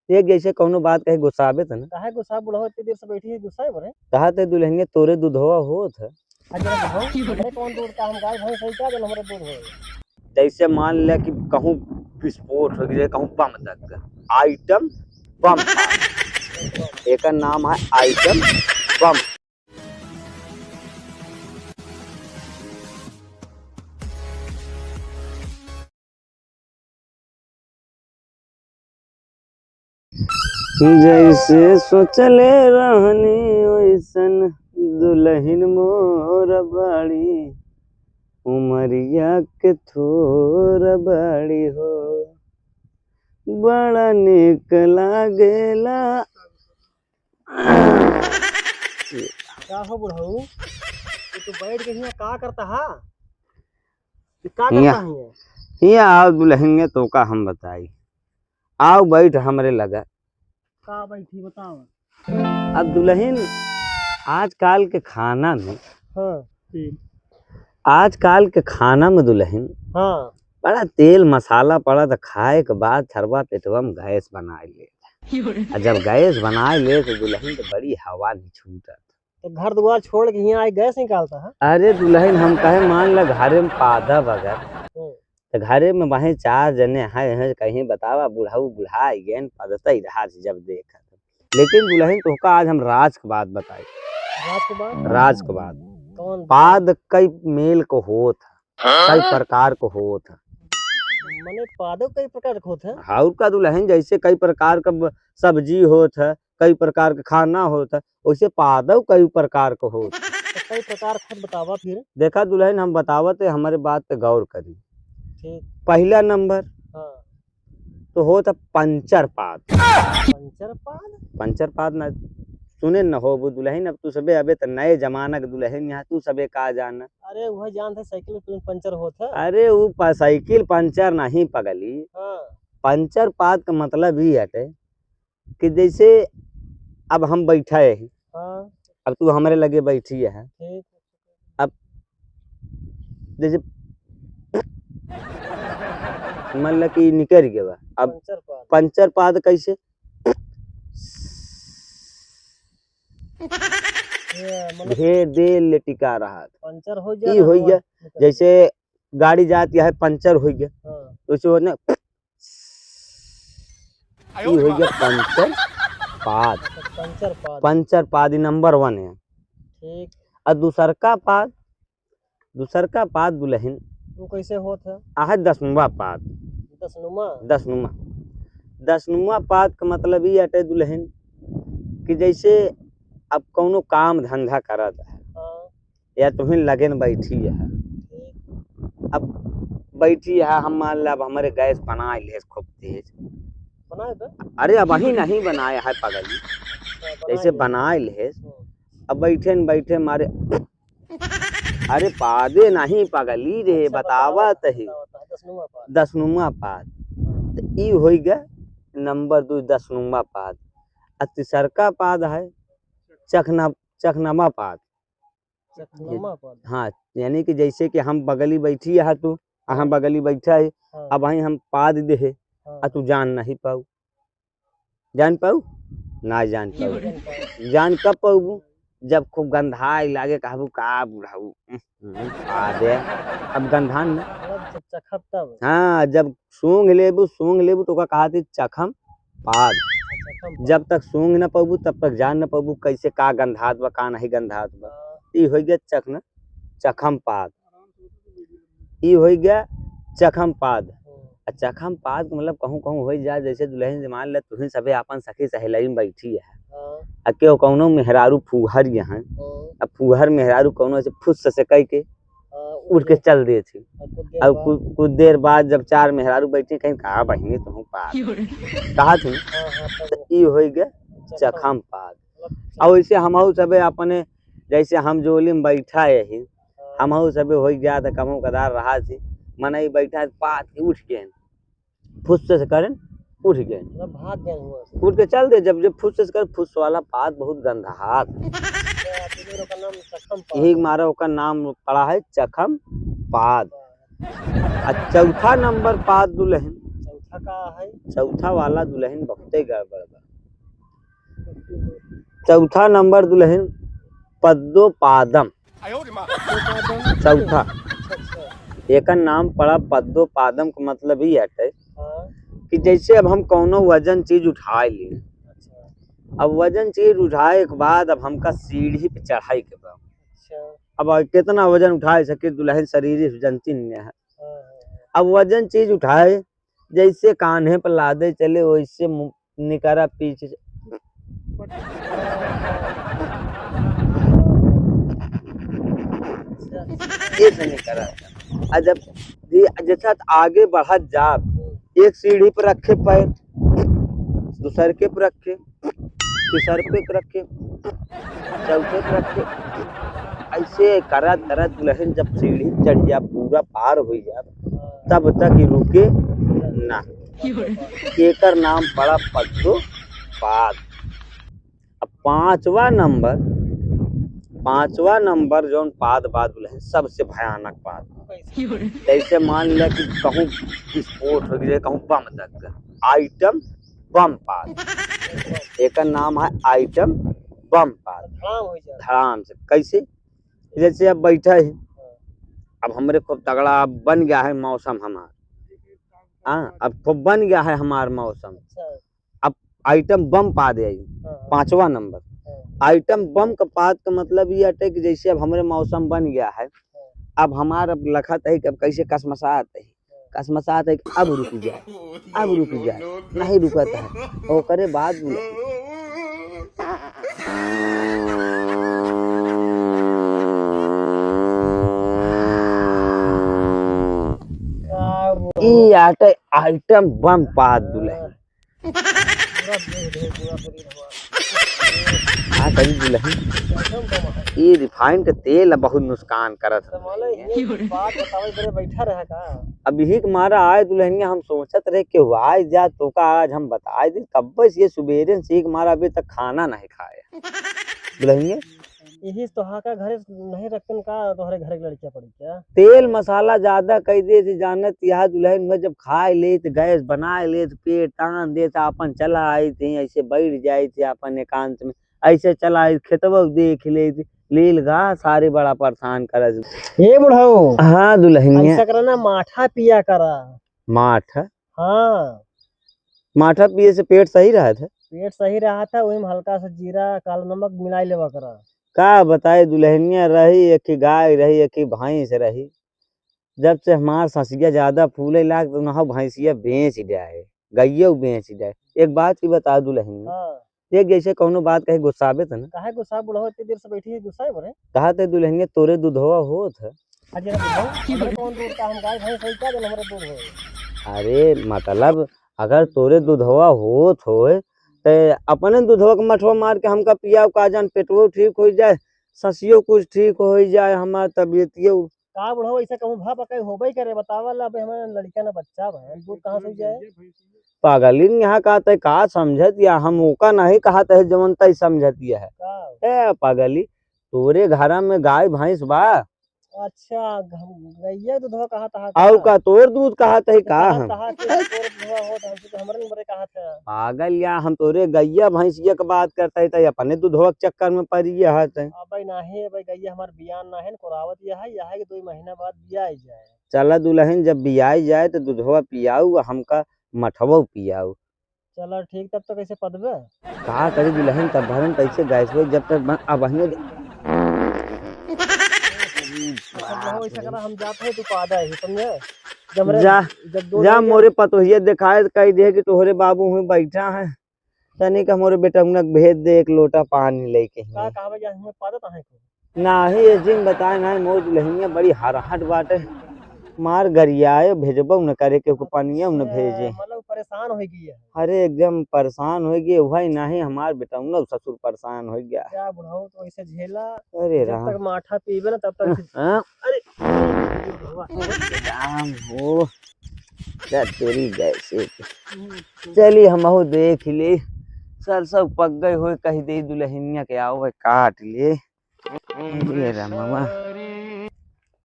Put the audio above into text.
एक जैसे कौनो बात कहे गुस्साबे त ना काहे गुस्सा बुढ़वा इतनी देर से बैठी है गुस्सा है बरे कहा ते दुल्हनिया तोरे दूधवा होत है। अजरा बुढ़ऊ हमरे कौन दूध का हम गाय भैंस है क्या जन हमरे दूध हो जैसे मान ले कि कहूँ विस्फोट हो गया कहूँ बम लग गया आइटम बम एक नाम है आइटम बम। जैसे सोचले रहनी वैसन दुल्हन मोर बाड़ी उमरिया के थोर बाड़ी हो बड़ा निक लागेला। क्या हो बुढ़ऊ तू बैठ के यहाँ का करता है का हिया करता है हिया आओ दुल्हन तो का हम बताई आओ बैठ हमरे लगा। का बैठी बताओ अब दुल्हन आजकल के खाना में हाँ आजकल के खाना में दुल्हन हाँ बड़ा तेल मसाला पड़ा तो खाए के बाद थरवा पेटवा में गैस बना ले और जब गैस बना ले तो दुल्हन तो बड़ी हवा नहीं छूटत। तो घर द्वार छोड़ के यहाँ आई गैस निकालता है अरे दुल्हन हम कहे मान ल घरे में पादा बगैर तो घरे में वहीं 4 जने हैं कहीं बतावा बुढ़ाऊ बुढ़ा गए पदता ही रहा जब देखा लेकिन दुल्हन तो का आज हम राज के बात बताई राज के बाद कौन पाद कई मेल को होत कई प्रकार को होत मने पादो कई प्रकार के होते हैं हाउर का दुल्हन जैसे कई प्रकार का सब्जी होत है कई प्रकार का खाना होता है वैसे पादव कई प्रकार को होत तो कई प्रकार खुद बतावा फिर देखा दुल्हन हम बतावत है हमारे बात पे गौर करी। ठीक पहला नंबर हाँ तो होता पंचर पाद। पंचर पाद ना सुने न हो वो दुल्हन अब तू सबे अबे तो नए जमाना के दुल्हन यहाँ तू सबे का जाना। अरे वह जानते साइकिल पंचर होता है अरे वो साइकिल पंचर नहीं पगली हाँ पंचर पाद का मतलब ही हटे कि जैसे अब हम बैठा है हाँ अब तू हमारे लगे बैठी है ठीक अब जैसे मान ला कि निकल गया अब पंचर पाद कैसे ढेर देर ले टिका रहा पंचर हो गया जैसे गाड़ी जाती है पंचर हो गया तो उसे होने हो गया पंचर पाद नंबर 1 है। ठीक और दूसरका पाद दुल्हन वो कैसे होता है आह दसनुमा पाद दसनुमा पाद का मतलब ये हटे दुल्हन कि जैसे अब कौनो काम धंधा करत है या तुम्हें लगे न बैठी है अब बैठी है हम मान ला अब हमारे गैस बना ले खूब तेज अरे अब वही नहीं बनाया है पगली जैसे बना ले अब बैठे न बैठे मारे अरे पादे नहीं पगली रे बतावत है दसनुमा पाद तो ई हो गया नंबर 2 दसनुमा पाद। और तीसरका पाद है चखनमा पाद। हाँ यानी कि जैसे कि हम बगली बैठी है तू हम बगली बैठा है अब वहीं हम पाद दे तू जान नहीं पाऊ ना जान पाऊ जान कब पाऊ जब खूब गंधाई लागे कहबू का बुढ़ाऊ पादे अब गंधान हाँ जब सूंघ लेबू तो कहा चखम पाद जब तक सूंघ न पाबू तब तक जान न पाबू कैसे का गंधात बा का नहीं गंधात बा ई हो गया चखम पाद ई हो गया चखम पाद। चखम पाद मतलब कहूँ कहूँ हो जाए जैसे दुल्हन मान ले तुही सबे अपन सखी सहेलाई में बैठी है क्यों कौनो मेहरारू फूहर यहाँ अब फूहर मेहरारू कौनो से फुस से कह के उठ के चल दे थी अब कुछ देर बाद जब 4 मेहरारू बैठी कहीं कहा बहिनी तुम पाद कहा थी तो ई हो गया चखम पाद। और वैसे हमहू सबे अपने जैसे हम जोली में बैठा यही हमहू सबे हो गया था कमो कदार रहा थी मन बैठा पाद के उठ गए फुस से करें उठ गए उठ के चल दे जब फुस से कर फुस वाला पाद बहुत गंधात यही मारा ओका नाम पड़ा है चखम पाद। चौथा नंबर पाद दुल्हन चौथा का है? चौथा वाला दुल्हन बहुते गड़बड़ बा। चौथा नंबर दुल्हन पद्मोपादम। चौथा अच्छा। एक नाम पड़ा पद्मोपादम का मतलब ही हटे हाँ। कि जैसे अब हम कौनो वजन चीज उठाए लिए, अच्छा। अब वजन चीज उठाए के बाद अब हमका सीढ़ी पे चढ़ाई के बा। अच्छा। अब कितना वजन उठाए सके दुल्हन शरीर से जनती नहीं है। हाँ। अब वजन चीज उठाए जैसे कान्हे पर लादे चले वैसे निकरा पीछे से। ये से निकरा था। जब जैसा आगे बढ़ा जा, एक सीढ़ी पर रखे पैर, दूसरे के पर रखे, तीसरे पे रखे, चौथे पे रखे, ऐसे करत करत दुल्हन जब सीढ़ी चढ़ जा पूरा पार हो जा तब तक ही रुके ना। एकर नाम पड़ा पद्मोपाद। अब पांचवा नंबर जौन पाद बाद दुल्हन सबसे भयानक पाद। जैसे मान लिया कि कहूँ विस्फोट हो गया, कहूँ बम दग गया, आइटम बम पाद। एक नाम है आइटम बम पाद। धड़ाम से कैसे, जैसे अब बैठा है, अब हमरे खूब तगड़ा अब बन गया है मौसम हमारा। हाँ, अब खूब बन गया है हमारा मौसम। अब आइटम बम पाद है पांचवा नंबर। आइटम बम का पाद का मतलब ये है कि जैसे अब हमारे मौसम बन गया है, अब हमारा लखत है कि अब कैसे कसमसात है कि अब रुक जाए, नहीं रुकता है। और करे बाद आइटम बम पाद दुल्हन। हाँ करी दुल्हन, ये रिफाइंड का तेल बहुत नुकसान करत है। बैठा रहा का अब यही के मारा आए दुल्हनिया, हम सोचत रहे कि आए जा तो का आज हम बताए दी तब बस ये सुबेरे से मारा अभी तक खाना नहीं खाया दुल्हनिया। यही तो हाका घरे नहीं रखन का तोहरे घरे की लड़कियां पड़ी क्या? तेल मसाला ज्यादा कह दे थी जानत यह दुल्हन में जब खाए ले तो गैस बनाए ले तो पेट तान दे तो अपन चला आई थी, ऐसे बैठ जाए थे अपन एकांत में, ऐसे चला आई खेतवा देख ले थी लील गा सारे बड़ा परेशान कर। हे बुढ़ऊ, हाँ दुल्हनिया, ऐसा करना माठा पिया करा। माठा? हाँ, माठा पिए से पेट सही रहा था? पेट सही रहा था, वही में हल्का सा जीरा काला नमक मिला लेवा करा। का बताए दुल्हनिया, रही एक गाय रही एक भैंस रही, जब से हमार ससिया ज्यादा फूले लाग तो ना भैंसिया बेच जाए, गैया बेच जाए। एक बात की बता दुल्हनिया, हाँ। देख जैसे कौनो बात कहे गुस्साबे था ना, काहे गुस्सा बुढ़ऊ, इतनी देर से बैठी है गुस्सा बरे? कहा थे दुल्हनिया तोरे दूधवा होत है। अजय बुढ़ऊ, कौन दूध का हम गाय भैंस है क्या जो हमारे दूध हो? अरे मतलब अगर तोरे दूधवा होत होए तो अपने दूधवा के मठवा मार के हमका पिया का जान पेटवो ठीक हो जाए, ससियो कुछ ठीक हो जाए, हमार तबियतियो। का बुढ़ऊ ऐसा कहूँ भा पकाई होबे करे, बतावा ला अबे हमारे लड़का ना बच्चा बहन दूध कहाँ से जाए? पागलिन यहाँ कहते का समझत या हम ओका नहीं कहते है जवन तई समझत है। ए पागली, तोरे घर में गाय भैंस बा? अच्छा, गैया दूधवा कहा था और का तोर दूध कहत है का? हम पागल या हम तोरे गैया भैंसिया के बात करते है अपने दूधवा के चक्कर में पड़ी है। अबे नहीं, अबे गैया हमार बियान ना है कोरावत यह है कि 2 महीना बाद बियाई जाए। चला दुल्हन जब बियाई जाए तो दूधवा पियाऊ, हमका मठवा पियाऊ। चलो ठीक, तब तो कैसे पदबे का करी दुल्हन, तब भरन कैसे गैस जब तक अब हम जाते हैं तू पादा है समझे। जा मोरे पतोहिया दिखाए कह दे कि तोहरे बाबू में बैठा है, तनी का मोरे बेटा भेज दे एक लोटा पानी लेके। का कहबे जा हमें पादत है को नाही ये जिन बताए ना मोर दुल्हनिया बड़ी हराहट बाटे, मार गरियाए भेजबो न करे के पानिया न भेजे। मतलब परेशान हो गई है। अरे एकदम परेशान हो गए भाई, नहीं हमार बेटा न ससुर परेशान हो गया। क्या बुढ़ाओ तो ऐसे झेला, अरे जब तक माठा पीबे ना तब तक। अरे राम हो तेरी गैसे। चलिए हम देख ले, सरसों पक गए हो कही दे दुल्हनिया के आओ काट ले। ये रामा।